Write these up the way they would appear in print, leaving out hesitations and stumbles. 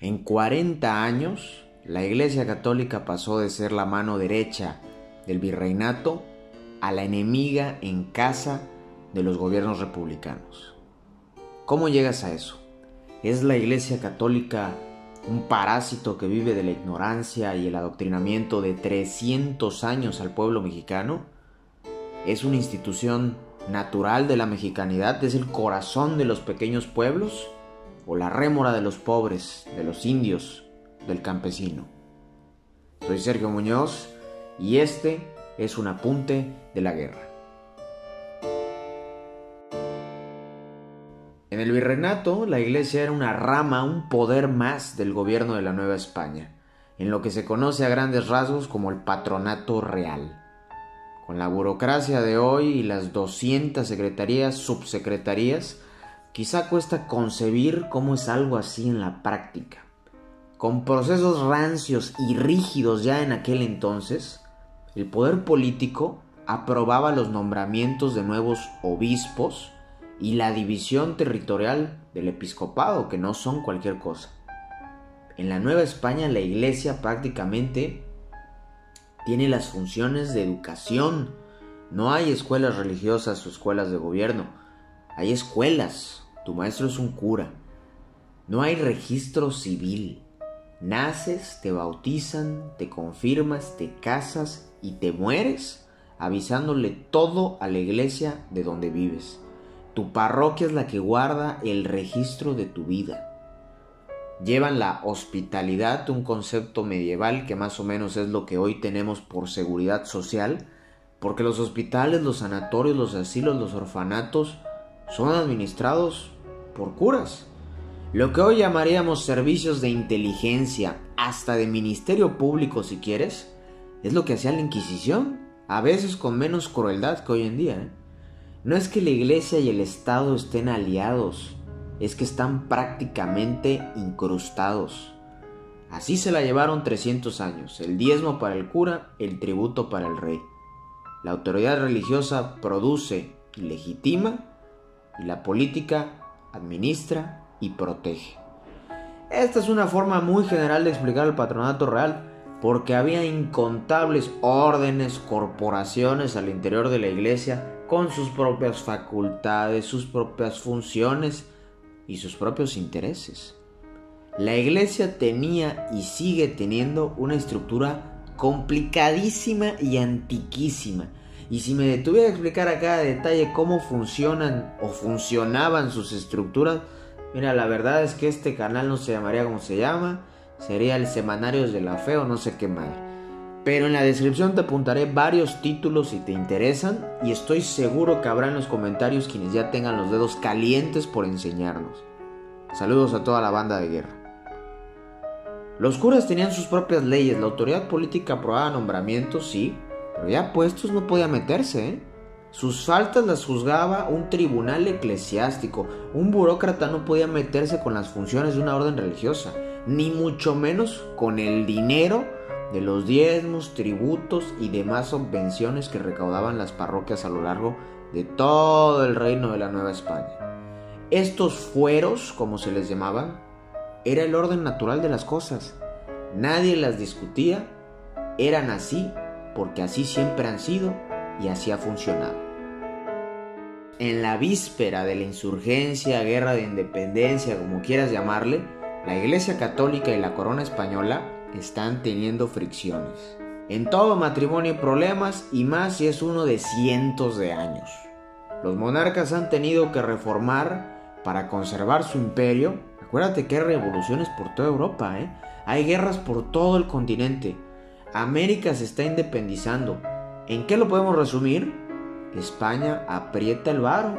En 40 años, la Iglesia Católica pasó de ser la mano derecha del virreinato a la enemiga en casa de los gobiernos republicanos. ¿Cómo llegas a eso? ¿Es la Iglesia Católica un parásito que vive de la ignorancia y el adoctrinamiento de 300 años al pueblo mexicano? ¿Es una institución natural de la mexicanidad? ¿Es el corazón de los pequeños pueblos? ¿O la rémora de los pobres, de los indios, del campesino? Soy Sergio Muñoz y este es un apunte de la guerra. En el virreinato, la Iglesia era una rama, un poder más del gobierno de la Nueva España, en lo que se conoce a grandes rasgos como el patronato real. Con la burocracia de hoy y las 200 secretarías, subsecretarías, quizá cuesta concebir cómo es algo así en la práctica. Con procesos rancios y rígidos ya en aquel entonces, el poder político aprobaba los nombramientos de nuevos obispos y la división territorial del episcopado, que no son cualquier cosa. En la Nueva España la Iglesia prácticamente tiene las funciones de educación. No hay escuelas religiosas o escuelas de gobierno. Hay escuelas. Tu maestro es un cura. No hay registro civil. Naces, te bautizan, te confirmas, te casas y te mueres avisándole todo a la iglesia de donde vives. Tu parroquia es la que guarda el registro de tu vida. Llevan la hospitalidad, un concepto medieval que más o menos es lo que hoy tenemos por seguridad social, porque los hospitales, los sanatorios, los asilos, los orfanatos son administrados por curas. Lo que hoy llamaríamos servicios de inteligencia, hasta de ministerio público si quieres, es lo que hacía la Inquisición, a veces con menos crueldad que hoy en día. No es que la Iglesia y el Estado estén aliados, es que están prácticamente incrustados. Así se la llevaron 300 años, el diezmo para el cura, el tributo para el rey. La autoridad religiosa produce y legitima, y la política administra y protege. Esta es una forma muy general de explicar el patronato real, porque había incontables órdenes, corporaciones al interior de la iglesia con sus propias facultades, sus propias funciones y sus propios intereses. La iglesia tenía y sigue teniendo una estructura complicadísima y antiquísima. Y si me detuviera a explicar a cada detalle cómo funcionan o funcionaban sus estructuras, mira, la verdad es que este canal no se llamaría como se llama, sería el Semanarios de la Fe o no sé qué más. Pero en la descripción te apuntaré varios títulos si te interesan y estoy seguro que habrá en los comentarios quienes ya tengan los dedos calientes por enseñarnos. Saludos a toda la banda de guerra. Los curas tenían sus propias leyes, la autoridad política aprobaba nombramientos, sí, pero ya puestos no podía meterse, Sus faltas las juzgaba un tribunal eclesiástico. Un burócrata no podía meterse con las funciones de una orden religiosa, ni mucho menos con el dinero de los diezmos, tributos y demás subvenciones que recaudaban las parroquias a lo largo de todo el reino de la Nueva España. Estos fueros, como se les llamaban, era el orden natural de las cosas. Nadie las discutía, eran así porque así siempre han sido y así ha funcionado. En la víspera de la insurgencia, guerra de independencia, como quieras llamarle, la Iglesia Católica y la Corona Española están teniendo fricciones. En todo matrimonio hay problemas y más si es uno de cientos de años. Los monarcas han tenido que reformar para conservar su imperio. Acuérdate que hay revoluciones por toda Europa, Hay guerras por todo el continente. América se está independizando. ¿En qué lo podemos resumir? España aprieta el varo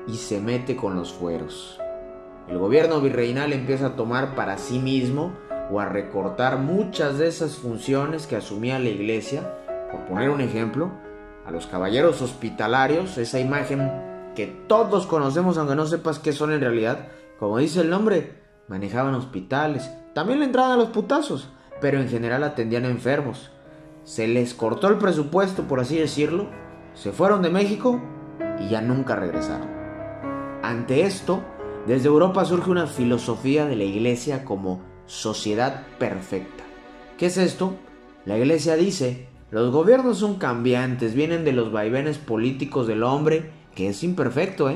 y se mete con los fueros. El gobierno virreinal empieza a tomar para sí mismo o a recortar muchas de esas funciones que asumía la iglesia. Por poner un ejemplo, a los caballeros hospitalarios, esa imagen que todos conocemos aunque no sepas qué son en realidad, como dice el nombre, manejaban hospitales, también la entrada a los putazos, pero en general atendían enfermos. Se les cortó el presupuesto, por así decirlo, se fueron de México y ya nunca regresaron. Ante esto, desde Europa surge una filosofía de la iglesia como sociedad perfecta. ¿Qué es esto? La Iglesia dice: los gobiernos son cambiantes, vienen de los vaivenes políticos del hombre, que es imperfecto,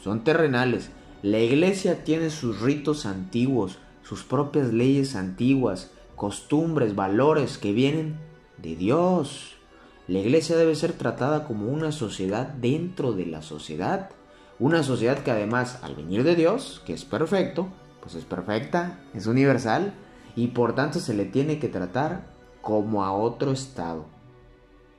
son terrenales. La Iglesia tiene sus ritos antiguos, sus propias leyes antiguas, costumbres, valores que vienen de Dios. La Iglesia debe ser tratada como una sociedad dentro de la sociedad. Una sociedad que además, al venir de Dios, que es perfecto, pues es perfecta, es universal, y por tanto se le tiene que tratar como a otro estado.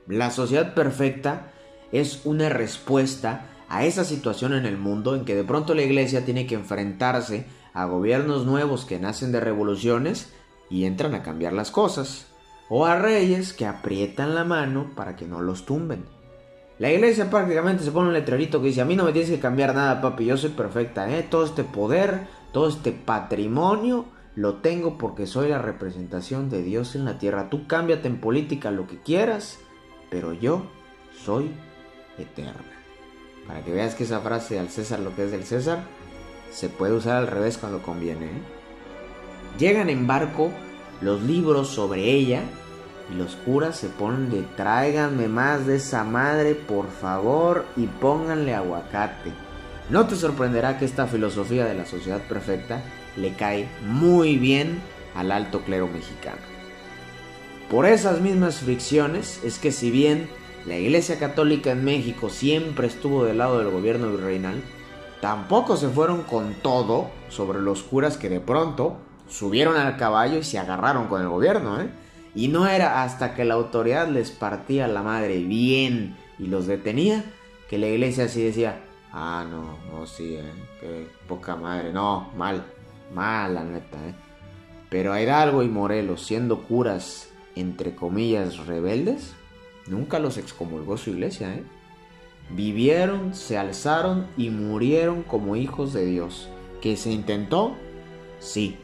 La sociedad perfecta es una respuesta a esa situación en el mundo en que de pronto la Iglesia tiene que enfrentarse a gobiernos nuevos que nacen de revoluciones y entran a cambiar las cosas, o a reyes que aprietan la mano para que no los tumben. La Iglesia prácticamente se pone un letrerito que dice: a mí no me tienes que cambiar nada, papi, yo soy perfecta, todo este poder, todo este patrimonio lo tengo porque soy la representación de Dios en la tierra. Tú cámbiate en política lo que quieras, pero yo soy eterna. Para que veas que esa frase, al César lo que es del César, se puede usar al revés cuando conviene. Llegan en barco los libros sobre ella y los curas se ponen de: tráiganme más de esa madre, por favor, y pónganle aguacate. No te sorprenderá que esta filosofía de la sociedad perfecta le cae muy bien al alto clero mexicano. Por esas mismas fricciones es que, si bien la Iglesia Católica en México siempre estuvo del lado del gobierno virreinal, tampoco se fueron con todo sobre los curas que de pronto subieron al caballo y se agarraron con el gobierno, Y no era hasta que la autoridad les partía la madre bien y los detenía que la Iglesia así decía: ah, no, sí, qué poca madre, no, mal la neta, Pero a Hidalgo y Morelos, siendo curas entre comillas rebeldes, nunca los excomulgó su Iglesia, Vivieron, se alzaron y murieron como hijos de Dios. ¿Que se intentó? Sí,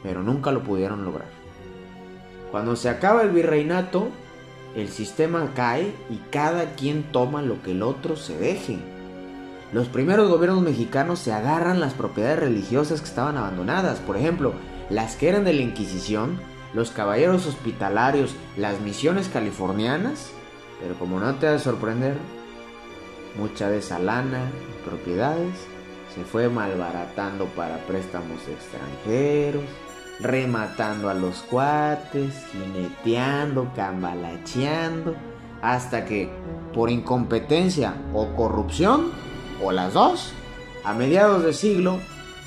pero nunca lo pudieron lograr. Cuando se acaba el virreinato, el sistema cae y cada quien toma lo que el otro se deje. Los primeros gobiernos mexicanos se agarran las propiedades religiosas que estaban abandonadas. Por ejemplo, las que eran de la Inquisición, los caballeros hospitalarios, las misiones californianas. Pero como no te ha de sorprender, mucha de esa lana y propiedades se fue malbaratando para préstamos extranjeros, rematando a los cuates, jineteando, cambalacheando, hasta que, por incompetencia o corrupción, o las dos, a mediados de siglo,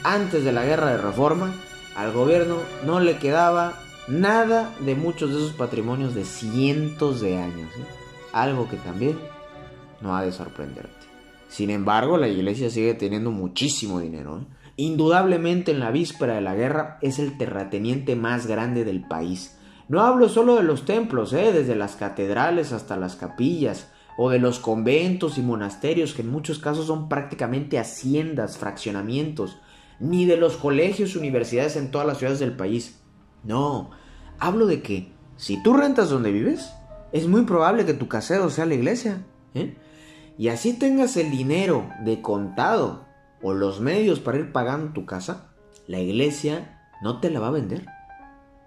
antes de la Guerra de Reforma, al gobierno no le quedaba nada de muchos de esos patrimonios de cientos de años, Algo que también no ha de sorprenderte. Sin embargo, la Iglesia sigue teniendo muchísimo dinero, Indudablemente, en la víspera de la guerra es el terrateniente más grande del país. No hablo solo de los templos, desde las catedrales hasta las capillas, o de los conventos y monasterios, que en muchos casos son prácticamente haciendas, fraccionamientos, ni de los colegios y universidades en todas las ciudades del país. No, hablo de que si tú rentas donde vives, es muy probable que tu casero sea la iglesia, Y así tengas el dinero de contado o los medios para ir pagando tu casa, la iglesia no te la va a vender.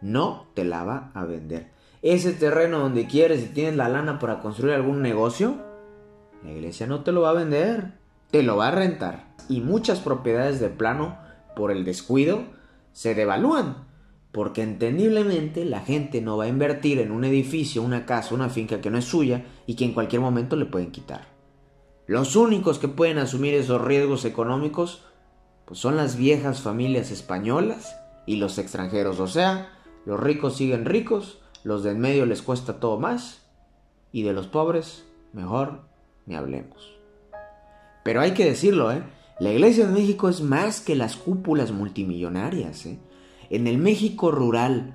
No te la va a vender. Ese terreno donde quieres y tienes la lana para construir algún negocio, la iglesia no te lo va a vender, te lo va a rentar. Y muchas propiedades de plano, por el descuido, se devalúan, porque entendiblemente la gente no va a invertir en un edificio, una casa, una finca que no es suya y que en cualquier momento le pueden quitar. Los únicos que pueden asumir esos riesgos económicos pues son las viejas familias españolas y los extranjeros. O sea, los ricos siguen ricos, los de en medio les cuesta todo más, y de los pobres, mejor ni hablemos. Pero hay que decirlo, la Iglesia de México es más que las cúpulas multimillonarias, En el México rural,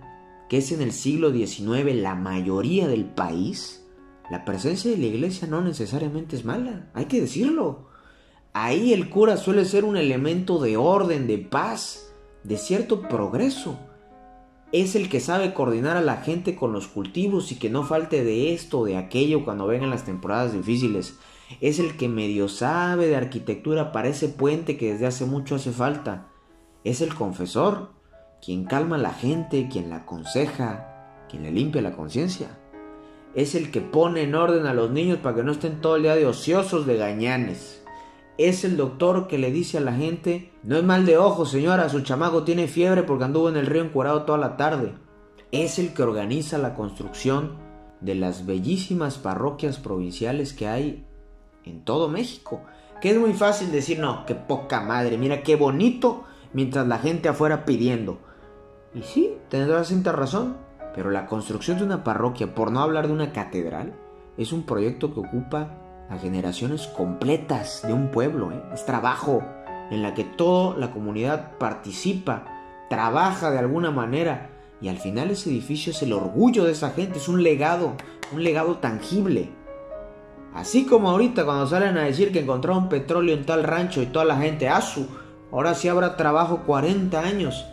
que es en el siglo XIX la mayoría del país, la presencia de la iglesia no necesariamente es mala, hay que decirlo. Ahí el cura suele ser un elemento de orden, de paz, de cierto progreso. Es el que sabe coordinar a la gente con los cultivos y que no falte de esto o de aquello cuando vengan las temporadas difíciles. Es el que medio sabe de arquitectura para ese puente que desde hace mucho hace falta. Es el confesor, quien calma a la gente, quien la aconseja, quien le limpia la conciencia. Es el que pone en orden a los niños para que no estén todo el día de ociosos, de gañanes. Es el doctor que le dice a la gente: no es mal de ojo, señora, su chamaco tiene fiebre porque anduvo en el río encuerado toda la tarde. Es el que organiza la construcción de las bellísimas parroquias provinciales que hay en todo México. Que es muy fácil decir: no, qué poca madre, mira qué bonito, mientras la gente afuera pidiendo. Y sí, tendrás cierta razón, pero la construcción de una parroquia, por no hablar de una catedral, es un proyecto que ocupa a generaciones completas de un pueblo. Es trabajo en la que toda la comunidad participa, trabaja de alguna manera, y al final ese edificio es el orgullo de esa gente, es un legado tangible. Así como ahorita cuando salen a decir que encontraron petróleo en tal rancho y toda la gente, ahora sí habrá trabajo 40 años.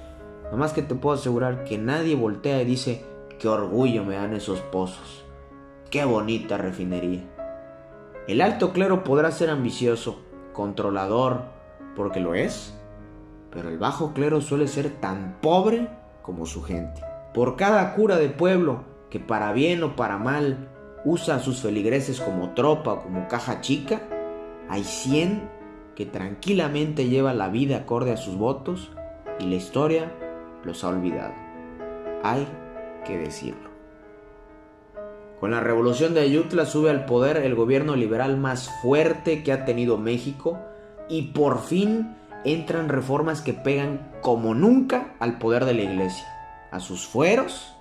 Nomás que te puedo asegurar que nadie voltea y dice: qué orgullo me dan esos pozos, qué bonita refinería. El alto clero podrá ser ambicioso, controlador, porque lo es, pero el bajo clero suele ser tan pobre como su gente. Por cada cura de pueblo que para bien o para mal usa a sus feligreses como tropa o como caja chica, hay 100 que tranquilamente llevan la vida acorde a sus votos y la historia los ha olvidado. Hay que decirlo. Con la revolución de Ayutla sube al poder el gobierno liberal más fuerte que ha tenido México, y por fin entran reformas que pegan como nunca al poder de la iglesia, a sus fueros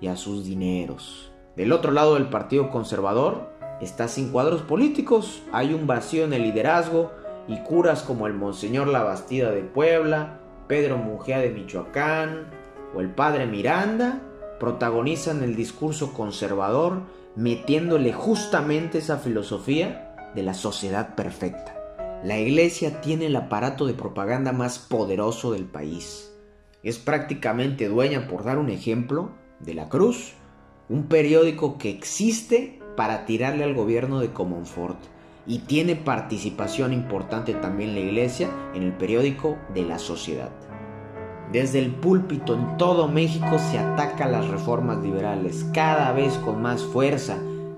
y a sus dineros. Del otro lado del Partido Conservador está sin cuadros políticos, hay un vacío en el liderazgo y curas como el Monseñor Labastida de Puebla, Pedro Mujía de Michoacán o el Padre Miranda protagonizan el discurso conservador, metiéndole justamente esa filosofía de la sociedad perfecta. La iglesia tiene el aparato de propaganda más poderoso del país. Es prácticamente dueña, por dar un ejemplo, de La Cruz, un periódico que existe para tirarle al gobierno de Comonfort, y tiene participación importante también la iglesia en el periódico de La Sociedad. Desde el púlpito en todo México se ataca las reformas liberales, cada vez con más fuerza,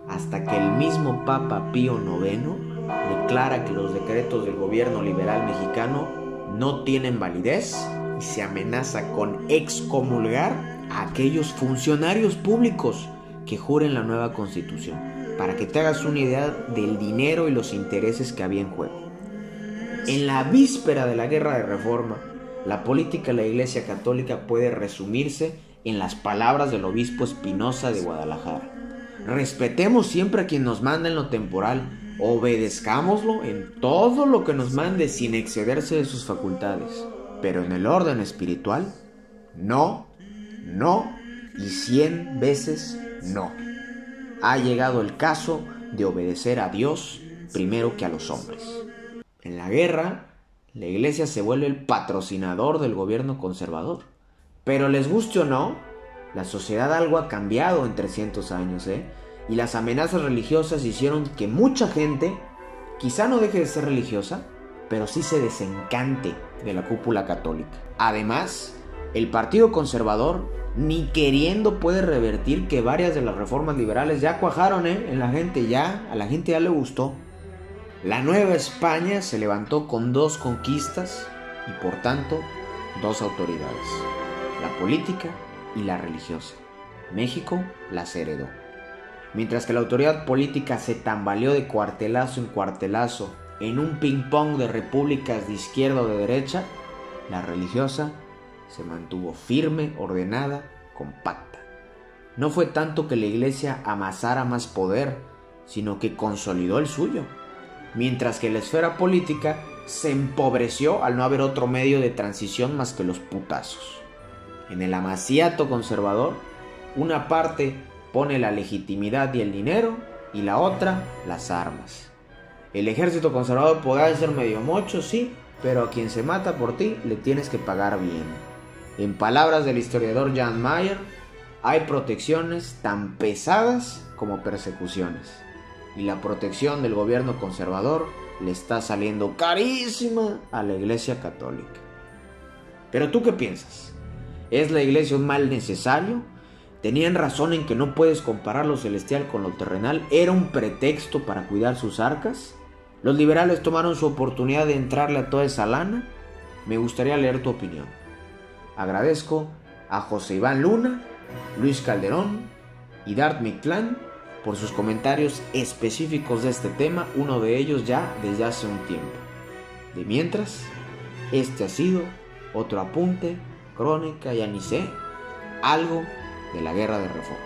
hasta que el mismo Papa Pío IX declara que los decretos del gobierno liberal mexicano no tienen validez y se amenaza con excomulgar a aquellos funcionarios públicos que juren la nueva constitución, para que te hagas una idea del dinero y los intereses que había en juego. En la víspera de la guerra de reforma, la política de la Iglesia Católica puede resumirse en las palabras del obispo Espinosa de Guadalajara: respetemos siempre a quien nos manda en lo temporal, obedezcámoslo en todo lo que nos mande sin excederse de sus facultades, pero en el orden espiritual, no y 100 veces no. Ha llegado el caso de obedecer a Dios primero que a los hombres. En la guerra, la iglesia se vuelve el patrocinador del gobierno conservador. Pero les guste o no, la sociedad algo ha cambiado en 300 años, y las amenazas religiosas hicieron que mucha gente quizá no deje de ser religiosa, pero sí se desencante de la cúpula católica. Además, el Partido Conservador, ni queriendo, puede revertir que varias de las reformas liberales ya cuajaron en la gente, a la gente ya le gustó. La Nueva España se levantó con 2 conquistas y por tanto 2 autoridades, la política y la religiosa. México las heredó. Mientras que la autoridad política se tambaleó de cuartelazo en cuartelazo en un ping-pong de repúblicas de izquierda o de derecha, la religiosa se mantuvo firme, ordenada, compacta. No fue tanto que la iglesia amasara más poder, sino que consolidó el suyo, mientras que la esfera política se empobreció al no haber otro medio de transición más que los putazos. En el amaciato conservador, una parte pone la legitimidad y el dinero, y la otra las armas. El ejército conservador podrá ser medio mocho, sí, pero a quien se mata por ti le tienes que pagar bien. En palabras del historiador Jan Mayer, hay protecciones tan pesadas como persecuciones, y la protección del gobierno conservador le está saliendo carísima a la Iglesia Católica. Pero ¿tú qué piensas? ¿Es la iglesia un mal necesario? ¿Tenían razón en que no puedes comparar lo celestial con lo terrenal? ¿Era un pretexto para cuidar sus arcas? ¿Los liberales tomaron su oportunidad de entrarle a toda esa lana? Me gustaría leer tu opinión. Agradezco a José Iván Luna, Luis Calderón y Dart Mictlán por sus comentarios específicos de este tema, uno de ellos ya desde hace un tiempo. De mientras, este ha sido otro apunte, crónica, ya ni sé, algo de la Guerra de Reforma.